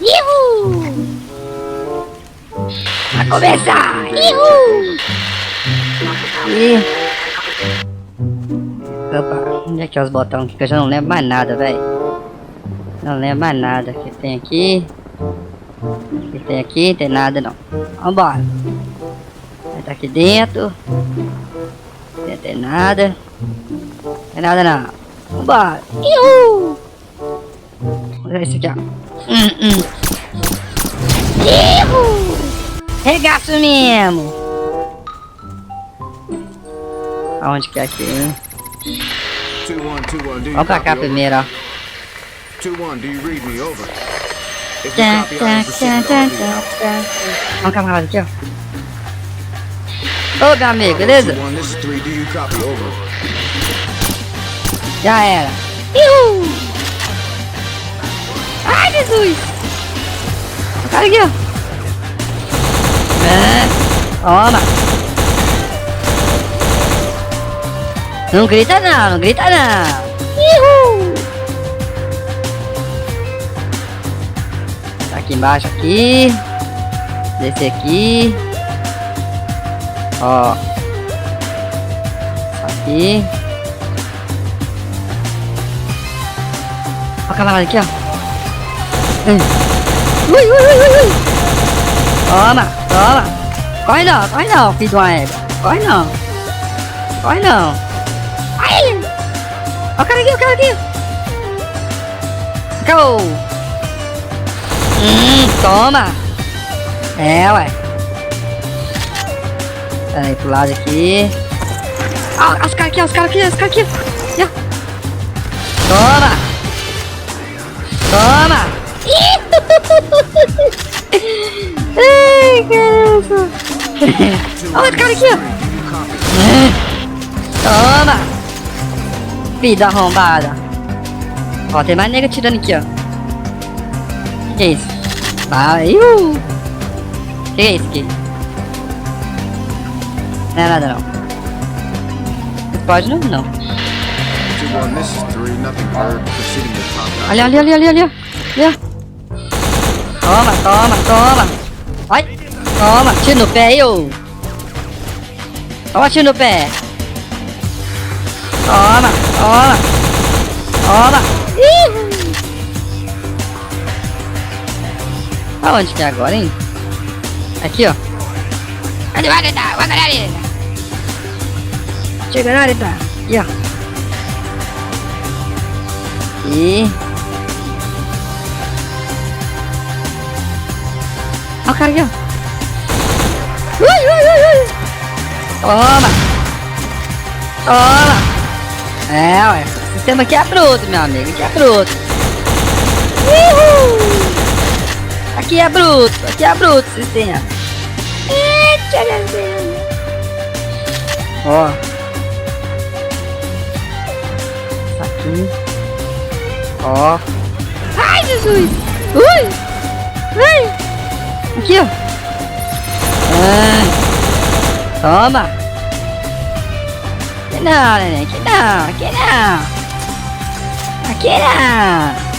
Ihu! Vai começar! Ihu! Opa, onde é que é os botões aqui que eu já não lembro mais nada, velho. Não lembro mais nada. O que tem aqui? O que tem aqui? Não tem nada não. Vambora. Tá aqui dentro. Não tem nada. Não tem nada não. Vambora. Ihu! Olha isso aqui, ó. Ihu! Regaço mesmo. Aonde que é aqui, hein? Vamos pra cá primeiro, ó. Vamos camarada aqui, ó. Ô, meu amigo, beleza? Já era. Ihu! Ai, Jesus! O cara aqui, ó. Toma! Não grita não, não grita não! Ihu! Tá aqui embaixo, aqui. Descer aqui. Ó. Aqui. Ó o camarada aqui, ó. Ui, ui, ui, ui, ui. Toma, toma. Corre não, filho de uma égua. Corre não. Corre não. Ai! Ó o cara aqui, o cara aqui. Go! Toma. É, ué. Pera aí, pro lado aqui. Ó, os caras aqui, os caras aqui, os caras aqui. Ó. Toma. Toma. Ai, caramba. Olha o cara aqui, ó. Toma. Filho da arrombada. Ó, tem mais nega tirando aqui, ó. Que é isso? Vai. Que é isso aqui? Não é nada não. Pode não? Não. Olha, olha, olha, olha, olha. Toma, toma, toma. Ai, toma, tiro no pé, eu. Toma, tiro no pé. Toma, toma. Toma. Aonde que é agora, hein? Aqui, ó. Onde vai, tá? Vai, galera. Chega, galera, tá? Aqui, ó. E... Olha o cara aqui, ó. Toma. Toma. É, ué. O sistema aqui é bruto, meu amigo. Aqui é bruto. Aqui é bruto. Aqui é bruto o sistema. Ó. Isso aqui. Ó. Ai, Jesus. Ui. Ui. Aqui, ó. Toma. Aqui não, neném. Aqui não. Aqui não. Aqui não.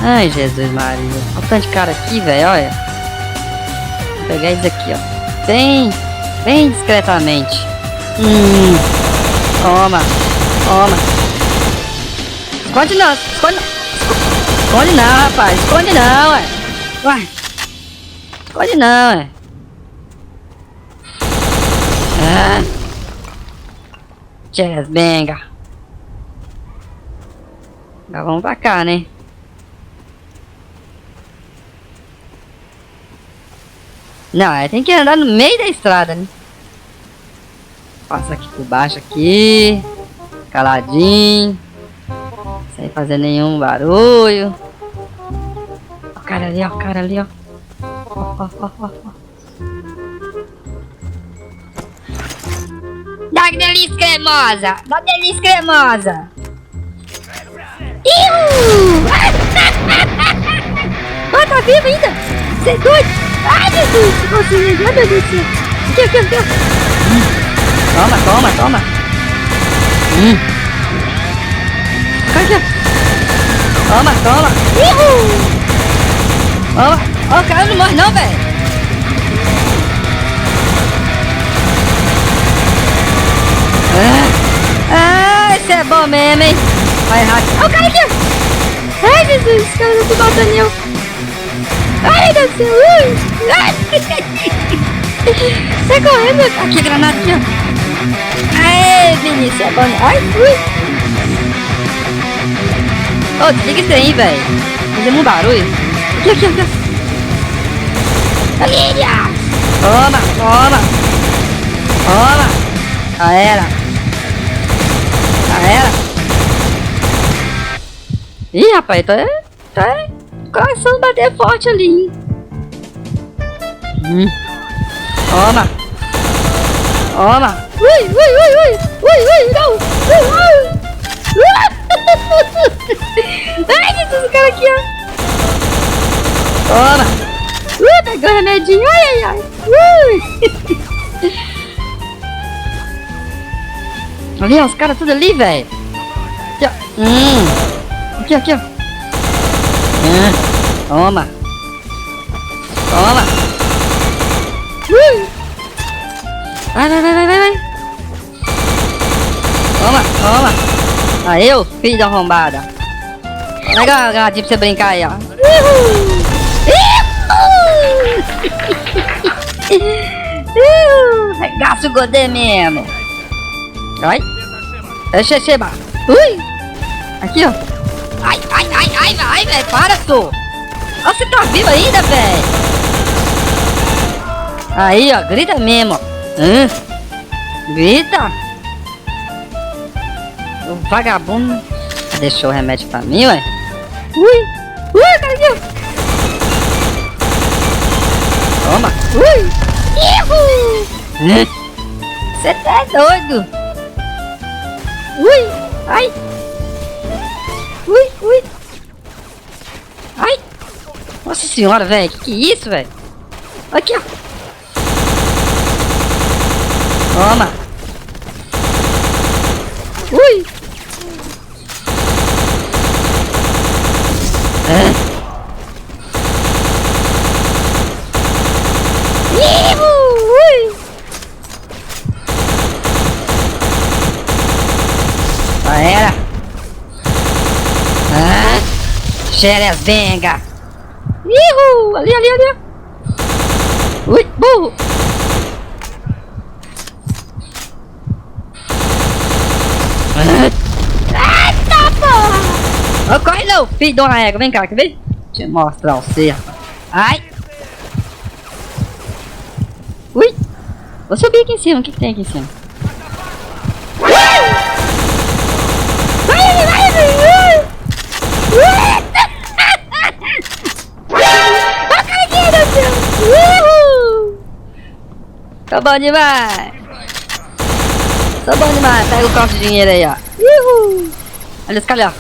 Ai, Jesus Maria. Olha o tanto de cara aqui, velho. Olha. Vou pegar isso aqui, ó. Bem discretamente. Toma. Toma. Esconde não, esconde não. Esconde não, rapaz. Esconde não, ué. Ué. Esconde não, ué. Jazz Benga. Agora vamos pra cá, né? Não, aí tem que andar no meio da estrada, né? Passa aqui por baixo aqui. Caladinho. Sem fazer nenhum barulho. Ó o cara ali, ó. O cara ali, ó. Ó. Dá delícia cremosa. Dá delícia cremosa. Iu! Ah, tá vivo ainda? Você é doido? Ai, Jesus, se consegui. Ai, meu Deus do céu. Aqui, aqui, aqui. Toma, toma, toma. Aqui, aqui. Toma, toma. Toma. Ó, o cara não morre não, velho. Esse é bom mesmo, hein? Vai, hack. Ó, o cara aqui. Ai, Jesus, esse cara não te matando, não. Ai, meu Deus do céu. Sai correndo. Aqui, granada aqui, ó. Aê, Vinícius, é bom. Ai, ui. Ô, desliga isso aí, velho. Fazendo um barulho. Aqui, aqui, aqui. Olha. Toma, toma. Toma. Já era. Já era. Ih, rapaz, tá o coração bater forte ali, hein? Toma. Toma. Ui, ui, ui, ui. Ui, ui, não. Ai, Jesus, o cara aqui, ó. Toma. Pegou o remedinho. Ai, ai, ai. Ali, ó, os caras tudo ali, velho. Aqui, ó. Aqui, aqui, ó. Toma. Toma. Vai, vai, vai, vai, vai. Toma, toma. Aí, eu, filho da arrombada. Pega uma granadinha pra você brincar aí, ó. Regaça o godê mesmo. Ai. Receba. Ui. Aqui, ó. Ai, ai, ai, ai, ai, velho. Para, tu. Ó, você tá vivo ainda, velho. Aí, ó. Grita mesmo, ó. Grita. O vagabundo deixou o remédio pra mim, ué. Ui. Ui, cara aqui, ó. Toma. Ui. Você tá doido. Ui. Ai. Ui, ui. Ai. Nossa senhora, velho. Que é isso, velho? Aqui, ó. Toma. Ui. Ui. Já era. Xeres, venga. Ihu. Ali, ali, ali. Ui, burro. Eita porra! Ô, corre não, filho de uma égua, vem cá, quer ver? Deixa eu mostrar você, rapaz. Ai! Ui! Vou subir aqui em cima, o que tem aqui em cima? Vai, vai, vai! Ó, caguinha do céu! Tá bom demais! Tá bom demais, pega o cofre de dinheiro aí, ó. Uhul. Olha esse cara, ó.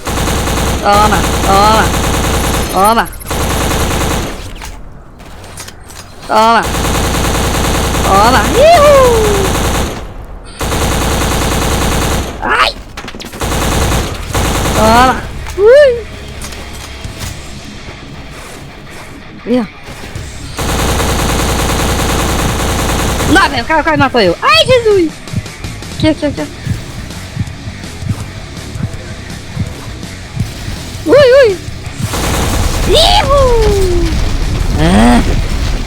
Toma, toma. Toma. Toma. Toma. Uhul. Ai. Toma. Ui. Ih. Lá, velho, o cara quase matou eu. Ai, Jesus. Aqui, aqui, aqui. Ui, ui. Ihu!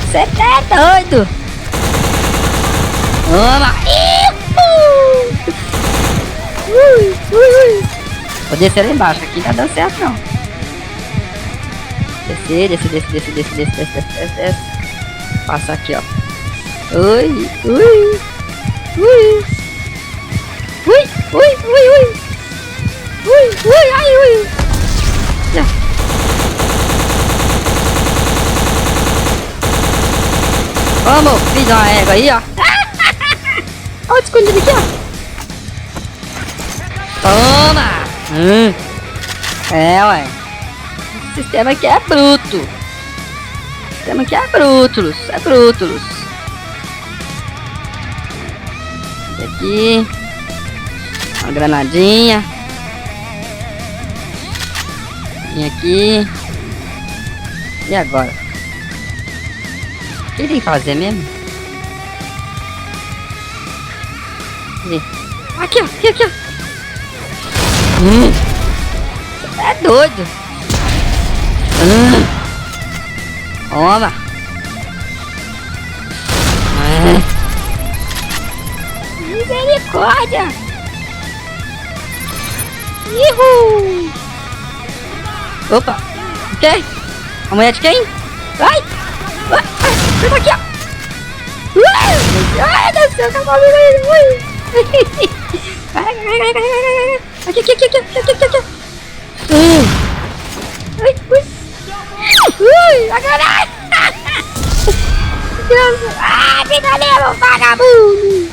Você tá doido? Toma! Ihu! Ui, ui, ui. Vou descer lá embaixo, aqui não tá dando certo não. Descer, descer, descer, descer, descer, descer, descer, descer, descer. Passa aqui, ó. Ui, ui. Ui. Ui, ui, ui, ui. Ui, ui, ai, ui. Já. Vamos, filho de uma égua aí, ó. Olha o escondido aqui, ó. Toma. É, ué. O sistema aqui é bruto. Temos que é Brútulos. É Brútulos. Esse aqui. Uma granadinha. Vem aqui. E agora? O que tem que fazer mesmo? Aqui, ó. Aqui, ó. É doido. Toma. Misericórdia. Ihu. Opa. O quê? A mulher de quem? Vai. Vai. Vai aqui, ó. Ai, desceu. Tá maluco aí. Vai. Aqui. Aqui. Ui, agora! Ah, vida mesmo, vagabundo!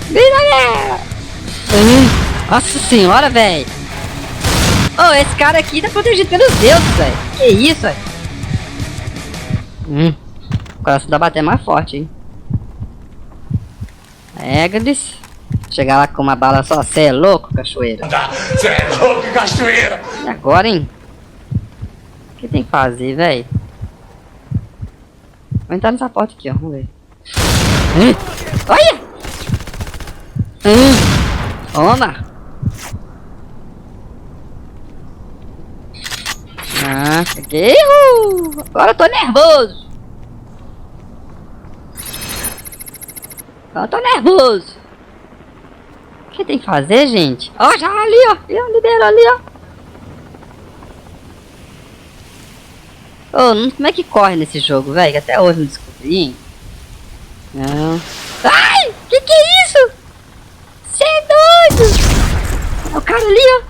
Vida mesmo! Nossa senhora, velho! Oh, esse cara aqui tá protegido pelos deuses, velho! Que isso, velho! O coração tá batendo mais forte, hein? Eglis. Chegar lá com uma bala só, cê é louco, cachoeira! Cê é louco, cachoeira! E agora, hein? O que tem que fazer, velho? Vou entrar nessa porta aqui, ó. Vamos ver. Olha! Toma! Ah, peguei! Agora eu tô nervoso! O que tem que fazer, gente? Ó, já ali, ó! Liberou ali, ó! Como é que corre nesse jogo, velho? Que até hoje não descobri, hein? Não. Ai! Que é isso? Cê é doido! É o cara ali, ó.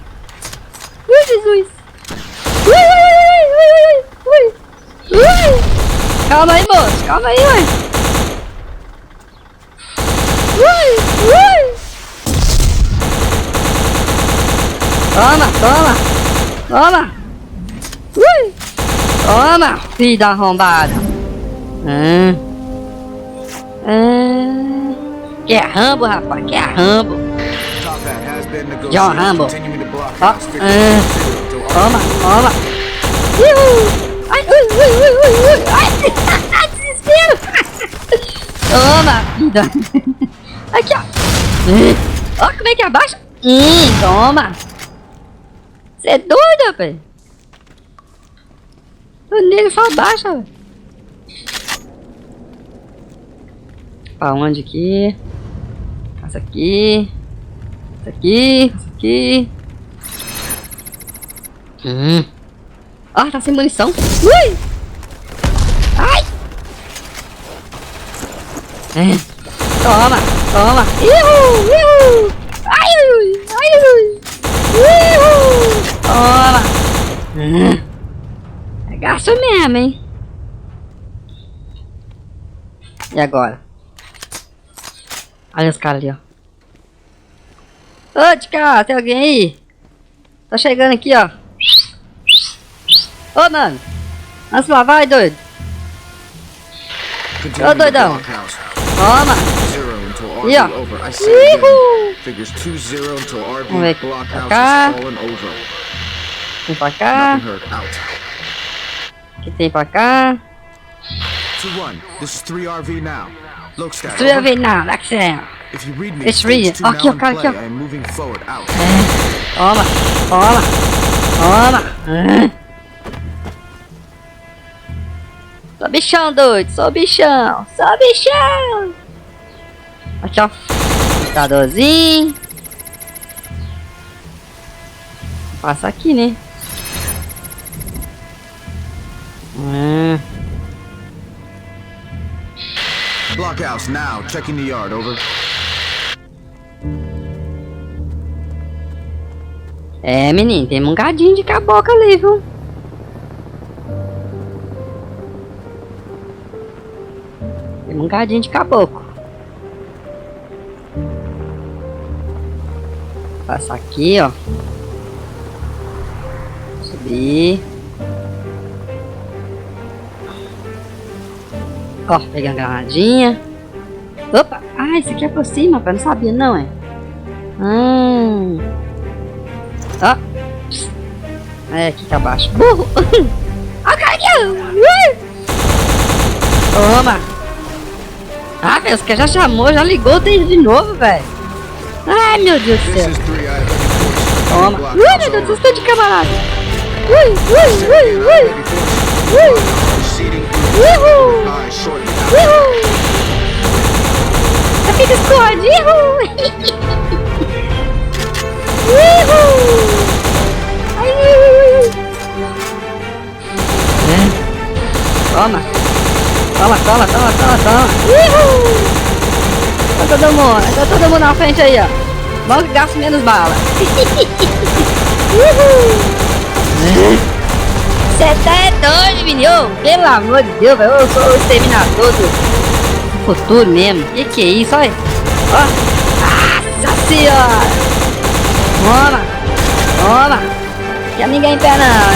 Ui, Jesus! Ui! Calma aí, moço. Calma aí, ué. Ui! Toma! Ui! Toma, filho da arrombada. Que é Rambo, rapaz. Que é Rambo. John Rambo. Ó. Toma. Ai, ui. Ai, desespero. Toma, vida. Aqui, ó. Ó, como é que abaixa? Toma. Você é doido, velho. O nele só abaixa, velho. Pra onde aqui? Essa aqui. Essa aqui. Ah, tá sem munição. Ui! Ai! Toma! Ihu! Ai! Toma! Gasto mesmo, hein? E agora? Olha os caras ali, ó. Ô, de cá, tem alguém aí? Tá chegando aqui, ó. Ô, mano. Vamos lá, vai, doido. Ô, doidão. Toma. E ó. Vamos ver aqui. Pra cá. Vem pra cá. O que tem pra cá? 3RV now. 3RV now, that's it. It's reading. Aqui, ó, cara, aqui, ó. Toma. Sou bichão, doido. Sou bichão. Aqui, ó. Computadorzinho. Passa aqui, né? Blockhouse now, checking the yard, over. É, menino, tem um gadinho de caboclo ali, viu? Tem um gadinho de caboclo. Passar aqui, ó. Subir. Ó, pegando granadinha. Opa! Ah, esse aqui é por cima, rapaz. Não sabia, não, é? Ó. É, aqui tá abaixo. Burro! Ó, cara aqui! Toma! Ah, velho, os caras já chamou, já ligou de novo, velho. Ai, meu Deus do This céu. is 3i. Toma. Block Ui, house meu Deus, over. estou de camarada. Ui. Proceeding Uhul. through eyes shortly. Aqui Discord. Toma. Toma. Tá todo mundo na frente aí, ó. Vamos que gasto menos bala. Você tá doido, menino? Pelo amor de Deus, velho. Eu sou o exterminador do futuro mesmo. Que é isso, olha? Ó. Nossa senhora. Toma. Quer ninguém em pé, não.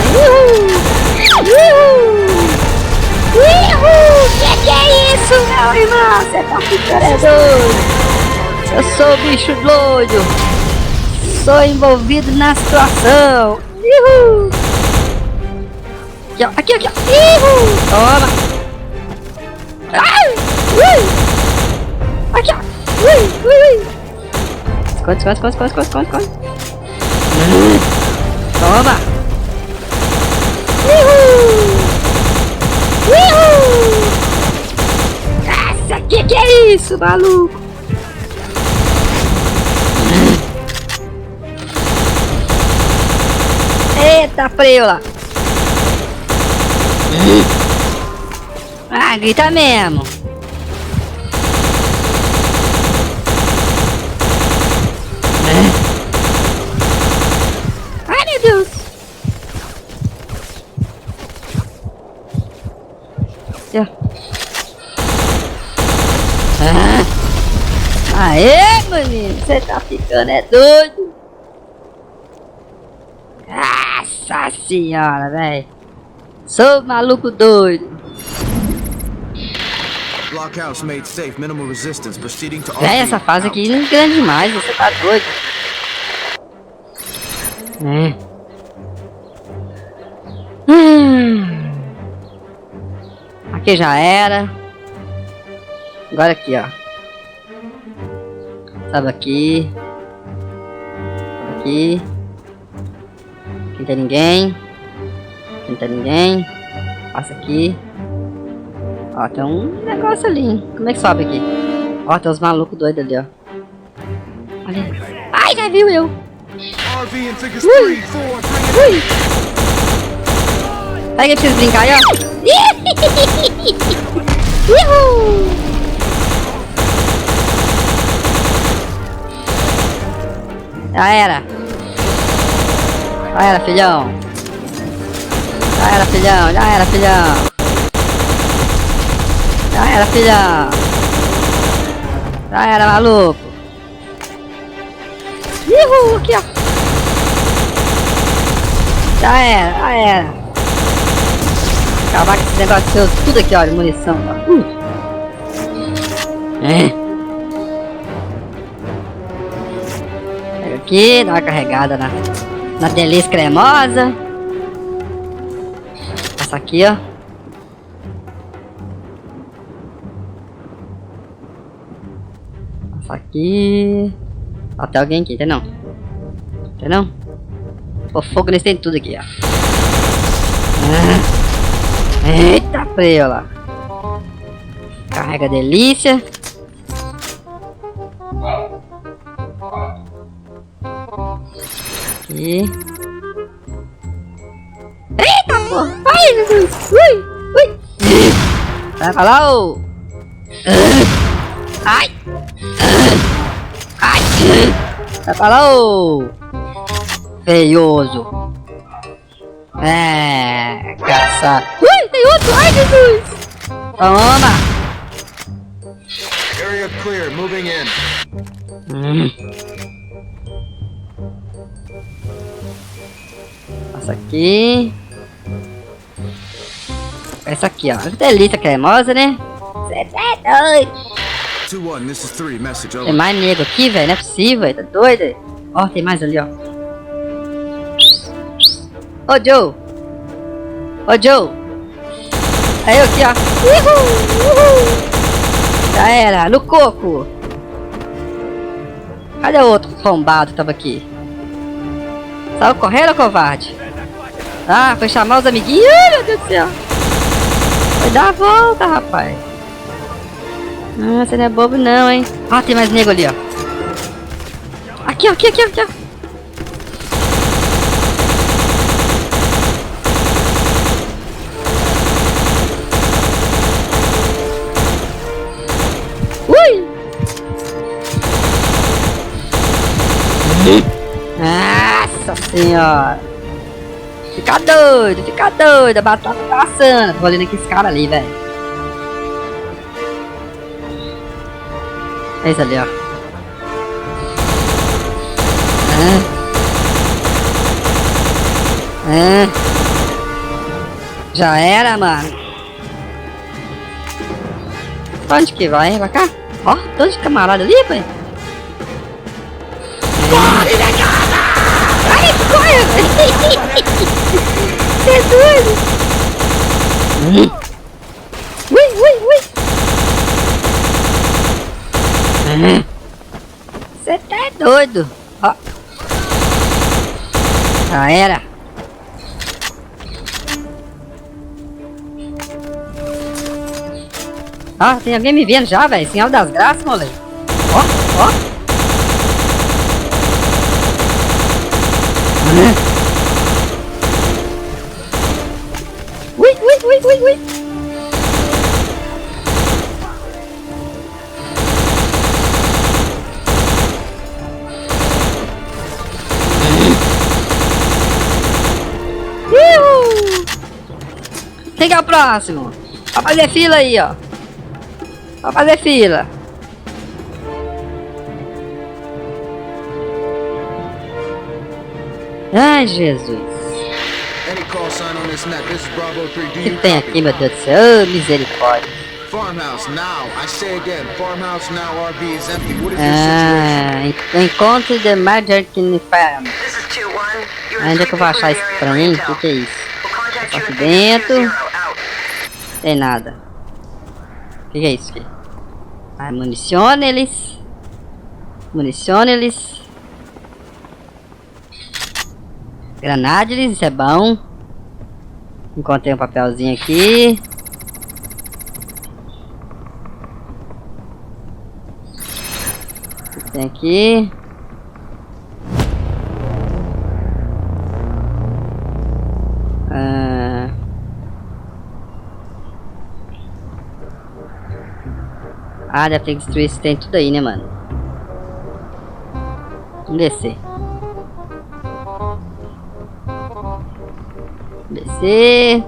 Que é isso, meu irmão? Você tá ficando doido. Eu sou o bicho doido. Sou envolvido na situação. Aqui, ó. Toma. Aqui, ó. Esconde. Toma. Nossa, que é isso, maluco? Eita, freula. Ah, grita mesmo. Ai, meu Deus. Aê, maninho, você tá ficando doido. Nossa senhora, velho. Sou maluco doido. Blockhouse made safe. Minimal resistance. Proceeding to Véi, essa fase aqui não é grande demais, você tá doido. Aqui já era. Agora aqui, ó. Sabe aqui. Aqui. Aqui não tem ninguém. Aqui não tem ninguém. Passa aqui. Ó, tem um negócio ali, hein? Como é que sobe aqui? Ó, tem uns malucos doidos ali, ó. Ali. Ai, já viu eu. RV in figures 3, 4, bring it. Pega pra vocês brincar aí, ó. Uhul. Já era, filhão. Já era, filhão. Já era, maluco. Uhul, aqui, ó. Já era. Acabar com esse negócio seu, tudo aqui, ó, de munição. Pega aqui, dá uma carregada na delícia cremosa. Passa aqui, ó. Passa aqui. Ó, tem alguém aqui, tem não? Pô, fogo nesse tem tudo aqui, ó. Eita, preula. Carrega delícia. Aqui. Eita, porra. Ai, Jesus. Ui. Vai pra lá, ô. Ai. Vai pra lá, ô. Feioso. Caçado. Ui, tem outro. Ai, Jesus. Toma. Area clear. Moving in. Passa aqui. Essa aqui, ó. Que delícia cremosa, né? Você é doido. 2-1, this is 3. Message Tem over. mais nego aqui, velho. Não é possível, velho. Tá doido, velho. Ó, tem mais ali, ó. Ô, Joe. Ô, Joe. Aí eu aqui, ó. Uhul. Já era. No coco. Cadê o outro tombado que tava aqui? Saiu correndo, covarde? Ah, foi chamar os amiguinhos. Ai, meu Deus do céu. Foi dar a volta, rapaz. Ah, você não é bobo não, hein? Ah, tem mais nego ali, ó. Aqui, ó, aqui, aqui, aqui, ó. Ui! Nossa senhora! Fica doido, a batata tá assando. Tô olhando aqueles caras ali, velho. É isso ali, ó. Já era, mano. Pra onde que vai? Pra cá? Ó, todos de camarada ali, pai. Corre, negada! Ai, corre, velho! Você é doido? Ui! Você tá doido? Ó. Já era. Ah, tem alguém me vendo já, velho. Sinal das graças, moleque. Ó. Ui. Quem que é o próximo? Vai fazer fila aí, ó. Vai fazer fila. Ai, Jesus. Any call sign on this net. This is Bravo 3. Do O que you tem copy? aqui, meu Deus do céu? Ô, misericórdia. Farmhouse now. I say again. Farmhouse now. RV is empty. What is your situation? Encontro de Marjorie Farm. This is 2-1. Onde é que eu vou achar esse trem? O que é isso? Aqui dentro. Tem nada. O que é isso aqui? Ah, municione eles. Granades, isso é bom. Encontrei um papelzinho aqui. O que tem aqui? Ah, deve ter que destruir esse trem tudo aí, né, mano? Vamos descer. Descer.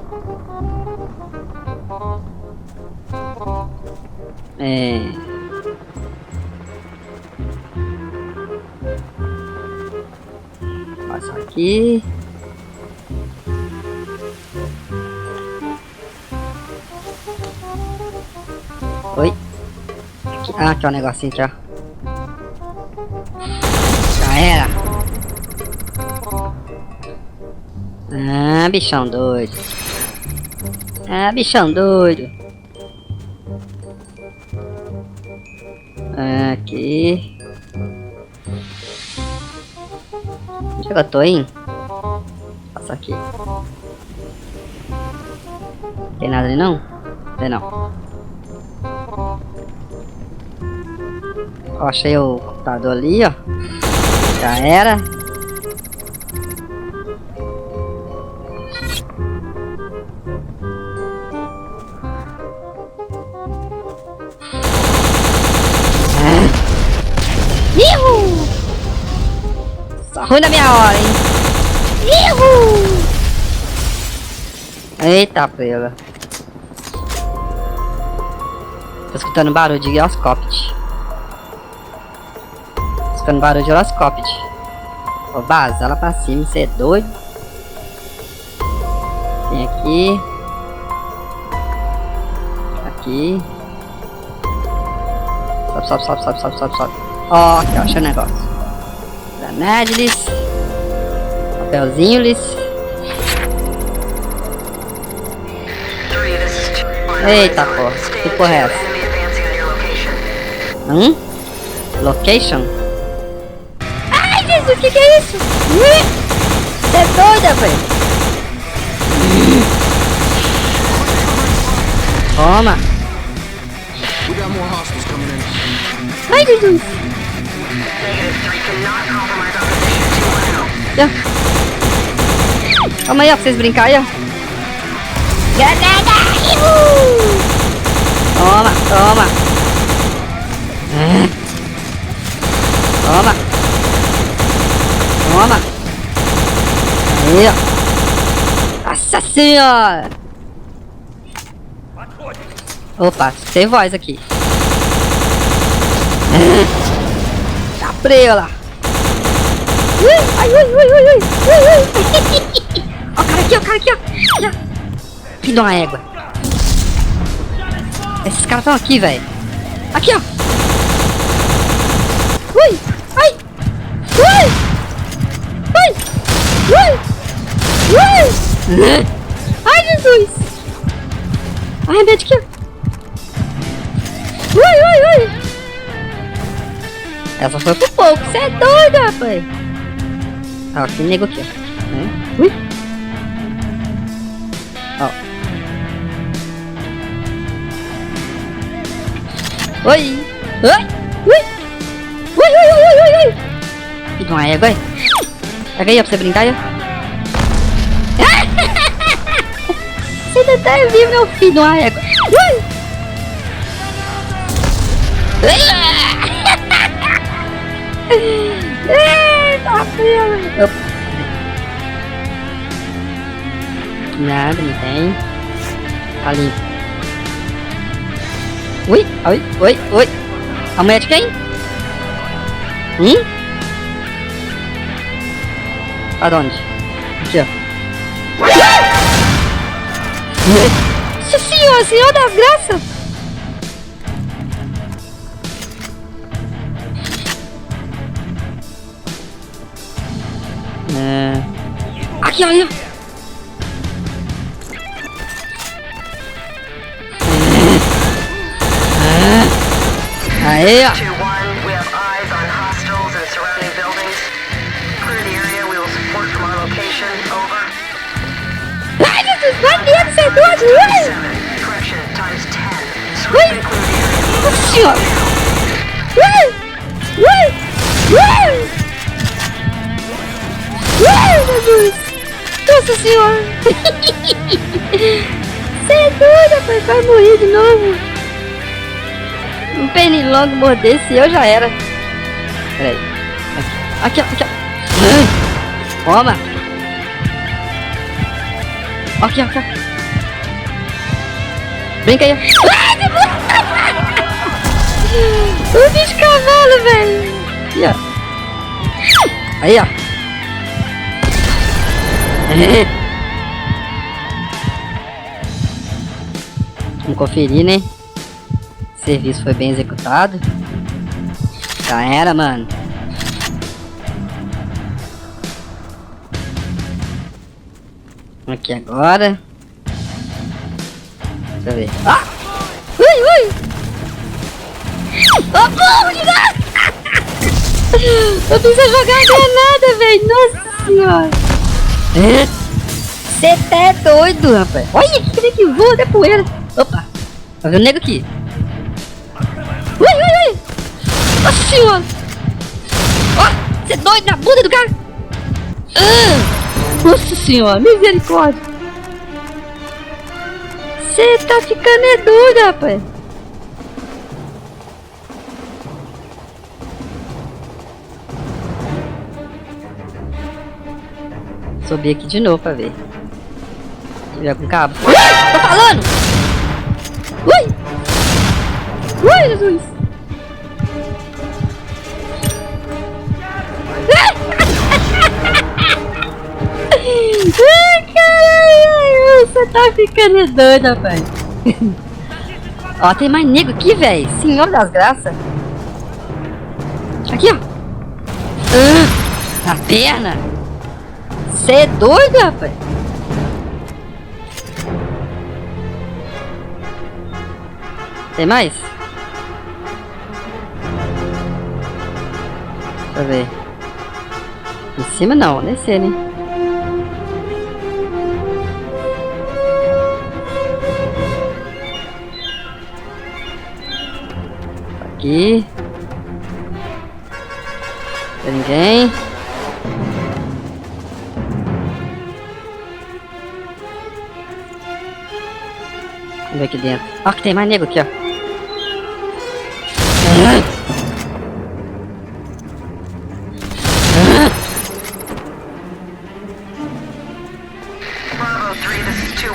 Passar aqui. Oi. Aqui. Ah, aqui é um negocinho aqui, ó. Já era. Ah, bichão doido. Aqui. Onde é que eu tô indo? Passa aqui. Tem nada ali não? Tem não. Ó, achei o computador ali, ó. Já era. Só ruim da minha hora, hein? Eita, pega. Tô escutando barulho de Oscopit. Escutando barulho de Oscopit. Vou vazar lá pra cima, você é doido? Tem aqui. Aqui. Sobe. Ó, aqui, ó, achei o negócio. Granade-lhes. Papelzinho-lhes. Eita porra, que porra é essa? Location? Ai, Jesus, que é isso? Você é doida, velho? Toma! We got more hostiles coming in. Ai, Jesus! Já. Calma aí, ó, pra vocês brincarem, ó. Granada! Toma! Toma! Aí, ó! Nossa senhora! Opa, tem voz aqui. Tá preso lá. Ai. Ó o cara aqui, ó. Filho de uma égua. Esses caras estão aqui, velho. Aqui, ó. Ai. Ai, Jesus. Arremete aqui, ó. Ui. Essa foi por pouco, você é doido, rapaz. Ó, tem nego aqui, ó. Ui. Ó. Ui. Filho de uma égua, aí. Pega aí, ó, pra você brincar, ó. Você ainda tá vivo, meu filho de uma égua. Eita, filho. Nada, não tem. Ali. Ui. A mulher de quem? Para onde? Aqui, ó. Nossa senhora, Senhor das graças! Aqui, olha! Aí, ó! Ai, Jesus, vai dentro, você é doido! Nossa senhora! Jesus! Nossa senhora! Você é doido, rapaz, vai morrer de novo! Um pernilongo mordesse eu já era! Peraí! Aqui, ó! Toma! Aqui, ó! Brinca aí! O bicho cavalo, velho! Aqui, ó! Aí, ó! Vamos conferir, né? O serviço foi bem executado. Já era, mano. Aqui agora. Deixa eu ver. Ah! Ui! Oh, porra, eu preciso jogar a granada, velho! Nossa senhora! Você tá doido, rapaz! Olha que voa, até poeira! Opa! Tá vendo o nego aqui? Ui! Nossa senhora! Ó! Você é doido na bunda do cara! Nossa senhora! Misericórdia! Você tá ficando é doido, rapaz! Subir aqui de novo pra ver. Se tiver com cabo. Tô falando! Ui, Jesus! Ai, caralho! Você tá ficando doido, rapaz. Ó, tem mais nego aqui, velho. Senhor das graças. Aqui, ó. Na perna. Cê é doido, rapaz. Tem mais? Deixa eu ver. Em cima não, descer, né? Aqui. Tem ninguém. Vamos ver aqui dentro. Ó, que tem mais nego aqui, ó. Bravo 3, this is 2-1.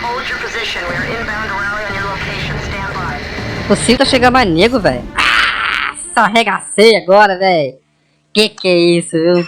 Hold your position. We are inbound to rally on your location. Stand by. Possível tá chegando mais nego, velho. Só arregacei agora, velho. Que é isso, viu?